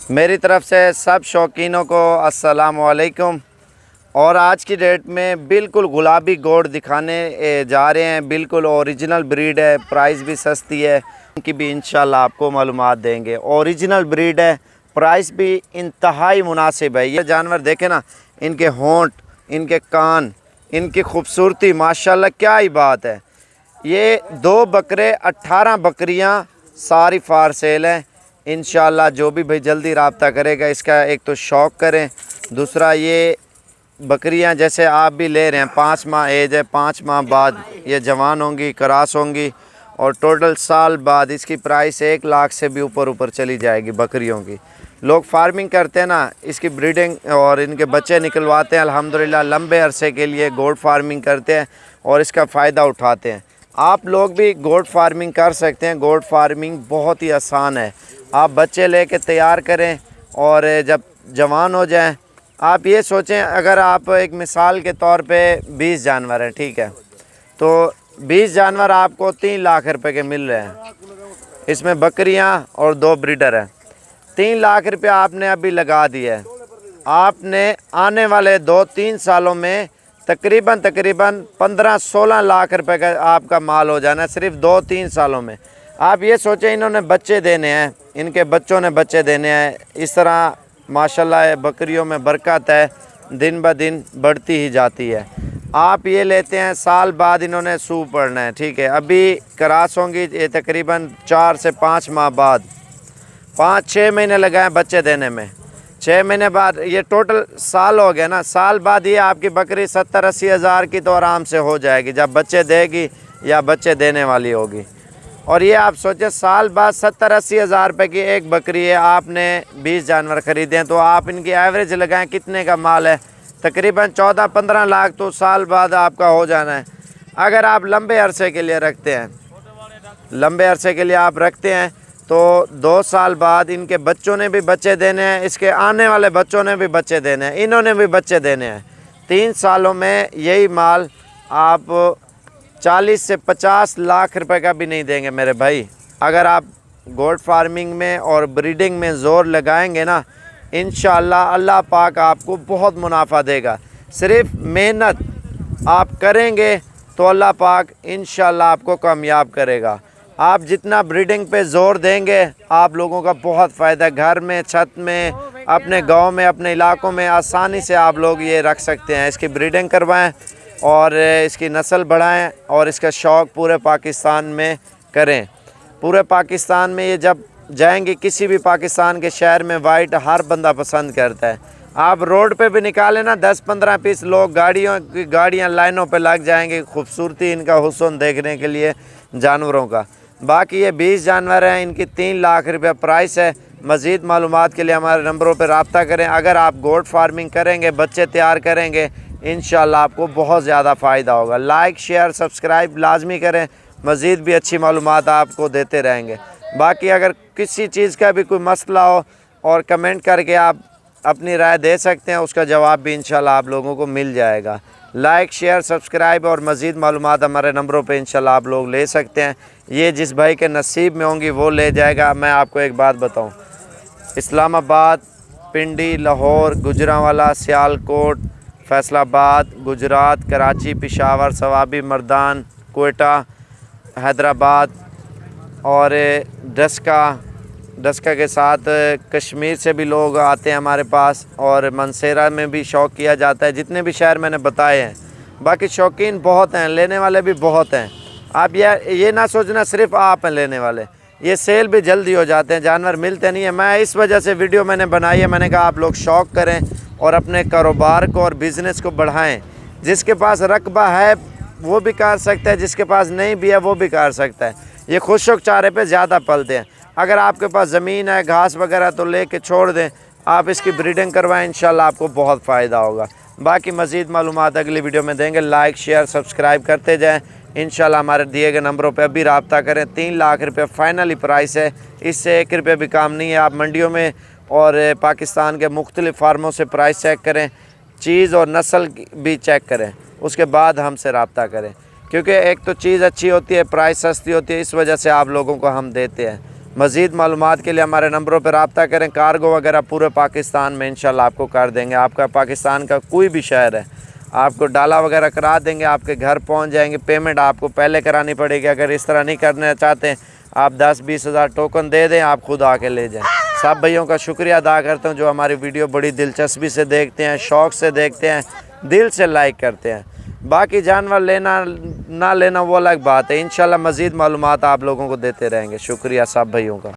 मेरी तरफ़ से सब शौकीनों को अस्सलाम वालेकुम। और आज की डेट में बिल्कुल गुलाबी गोट दिखाने जा रहे हैं। बिल्कुल ओरिजिनल ब्रीड है, प्राइस भी सस्ती है, उनकी भी इंशाल्लाह आपको मालूमात देंगे। ओरिजिनल ब्रीड है, प्राइस भी इंतहाई मुनासिब है। ये जानवर देखें ना, इनके होंठ, इनके कान, इनकी खूबसूरती, माशाल्लाह क्या ही बात है। ये 2 बकरे 18 बकरियां सारी फार सेल हैं। इंशाल्लाह जो भी भाई जल्दी रब्ता करेगा, इसका एक तो शौक़ करें, दूसरा ये बकरियां जैसे आप भी ले रहे हैं 5 माह एज है, 5 माह बाद ये जवान होंगी, क्रॉस होंगी और टोटल साल बाद इसकी प्राइस 1 लाख से भी ऊपर चली जाएगी। बकरियों की लोग फार्मिंग करते हैं ना, इसकी ब्रीडिंग और इनके बच्चे निकलवाते हैं। अल्हम्दुलिल्लाह लंबे अरसे के लिए गोट फार्मिंग करते हैं और इसका फ़ायदा उठाते हैं। आप लोग भी गोट फार्मिंग कर सकते हैं। गोट फार्मिंग बहुत ही आसान है। आप बच्चे लेके तैयार करें और जब जवान हो जाएं, आप ये सोचें, अगर आप एक मिसाल के तौर पे 20 जानवर हैं, ठीक है, तो 20 जानवर आपको 3 लाख रुपए के मिल रहे हैं। इसमें बकरियां और 2 ब्रीडर हैं। 3 लाख रुपया आपने अभी लगा दिया है। आपने आने वाले 2-3 सालों में तकरीबन 15-16 लाख रुपए का आपका माल हो जाना है, सिर्फ 2-3 सालों में। आप ये सोचें, इन्होंने बच्चे देने हैं, इनके बच्चों ने बच्चे देने हैं। इस तरह माशाल्लाह बकरियों में बरकत है, दिन ब दिन बढ़ती ही जाती है। आप ये लेते हैं, साल बाद इन्होंने सूह पड़ना है, ठीक है। अभी क्रॉस होंगी ये तकरीबन 4 से 5 माह बाद, 5-6 महीने लगाए बच्चे देने में। 6 महीने बाद ये टोटल साल हो गया ना। साल बाद ये आपकी बकरी 70-80 हज़ार की तो आराम से हो जाएगी, जब बच्चे देगी या बच्चे देने वाली होगी। और ये आप सोचें, साल बाद 70-80 हज़ार रुपये की एक बकरी है, आपने 20 जानवर ख़रीदे हैं, तो आप इनकी एवरेज लगाएं कितने का माल है। तकरीबन 14-15 लाख तो साल बाद आपका हो जाना है। अगर आप लंबे अरसे के लिए रखते हैं, लंबे अरसे के लिए आप रखते हैं, तो 2 साल बाद इनके बच्चों ने भी बच्चे देने हैं, इसके आने वाले बच्चों ने भी बच्चे देने हैं, इन्होंने भी बच्चे देने हैं। 3 सालों में यही माल आप 40 से 50 लाख रुपए का भी नहीं देंगे मेरे भाई। अगर आप गोट फार्मिंग में और ब्रीडिंग में ज़ोर लगाएंगे ना, इंशाअल्लाह अल्लाह पाक आपको बहुत मुनाफा देगा। सिर्फ मेहनत आप करेंगे तो अल्लाह पाक इंशाअल्लाह आपको कामयाब करेगा। आप जितना ब्रीडिंग पे ज़ोर देंगे, आप लोगों का बहुत फ़ायदा। घर में, छत में, अपने गांव में, अपने इलाकों में आसानी से आप लोग ये रख सकते हैं। इसकी ब्रीडिंग करवाएं और इसकी नस्ल बढ़ाएं और इसका शौक़ पूरे पाकिस्तान में करें। पूरे पाकिस्तान में ये जब जाएंगे, किसी भी पाकिस्तान के शहर में, वाइट हर बंदा पसंद करता है। आप रोड पे भी निकालें ना, 10-15 पीस, लोग गाड़ियाँ लाइनों पे लग जाएंगे खूबसूरती, इनका हुस्न देखने के लिए जानवरों का। बाकी ये 20 जानवर हैं, इनकी 3 लाख रुपये प्राइस है। मज़ीद मालूमात के लिए हमारे नंबरों पर रब्ता करें। अगर आप गोट फार्मिंग करेंगे, बच्चे तैयार करेंगे, इंशाल्लाह आपको बहुत ज़्यादा फ़ायदा होगा। लाइक, शेयर, सब्सक्राइब लाजमी करें, मज़ीद भी अच्छी मालूमात आपको देते रहेंगे। बाकी अगर किसी चीज़ का भी कोई मसला हो और कमेंट करके आप अपनी राय दे सकते हैं, उसका जवाब भी इंशाल्लाह आप लोगों को मिल जाएगा। लाइक, शेयर, सब्सक्राइब और मज़ीद मालूमात हमारे नंबरों पे इंशाल्लाह आप लोग ले सकते हैं। ये जिस भाई के नसीब में होंगी वो ले जाएगा। मैं आपको एक बात बताऊँ, इस्लामाबाद, पिंडी, लाहौर, गुजरांवाला, सियालकोट, फैसलाबाद, गुजरात, कराची, पेशावर, सवाबी, मर्दान, कोयटा, हैदराबाद और डस्का के साथ कश्मीर से भी लोग आते हैं हमारे पास, और मनसेरा में भी शौक़ किया जाता है। जितने भी शहर मैंने बताए हैं, बाकी शौकीन बहुत हैं, लेने वाले भी बहुत हैं। आप ये ना सोचना सिर्फ आप हैं लेने वाले, ये सेल भी जल्दी हो जाते हैं, जानवर मिलते नहीं है। मैं इस वजह से वीडियो मैंने बनाई है, मैंने कहा आप लोग शौक़ करें और अपने कारोबार को और बिज़नेस को बढ़ाएं। जिसके पास रकबा है वो भी कर सकता है, जिसके पास नहीं भी है वो भी कर सकता है। ये खुशक चारे पे ज़्यादा पलते हैं। अगर आपके पास ज़मीन है, घास वगैरह, तो लेके छोड़ दें, आप इसकी ब्रीडिंग करवाएं, इंशाल्लाह आपको बहुत फ़ायदा होगा। बाकी मज़ीद मालूमात अगली वीडियो में देंगे। लाइक, शेयर, सब्सक्राइब करते जाएँ। इंशाल्लाह हमारे दिए गए नंबरों पे अभी रब्ता करें। 3 लाख रुपये फाइनली प्राइस है, इससे 1 रुपये भी काम नहीं है। आप मंडियों में और पाकिस्तान के मुख्तलिफ़ फार्मों से प्राइस चेक करें, चीज़ और नस्ल भी चेक करें, उसके बाद हमसे रब्ता करें। क्योंकि एक तो चीज़ अच्छी होती है, प्राइस सस्ती होती है, इस वजह से आप लोगों को हम देते हैं। मज़ीद मालूमात के लिए हमारे नंबरों पर रब्ता करें। कार्गो वगैरह पूरे पाकिस्तान में इंशाल्लाह आपको कर देंगे। आपका पाकिस्तान का कोई भी शहर है, आपको डाला वगैरह करा देंगे, आपके घर पहुंच जाएंगे। पेमेंट आपको पहले करानी पड़ेगी। अगर इस तरह नहीं करना चाहते, आप 10-20 हज़ार टोकन दे दें, आप खुद आके ले जाएं। सब भाइयों का शुक्रिया अदा करता हूं जो हमारी वीडियो बड़ी दिलचस्पी से देखते हैं, शौक़ से देखते हैं, दिल से लाइक करते हैं। बाकी जानवर लेना ना लेना वो अलग बात है। इंशाल्लाह मज़ीद मालूमात आप लोगों को देते रहेंगे। शुक्रिया सब भाइयों का।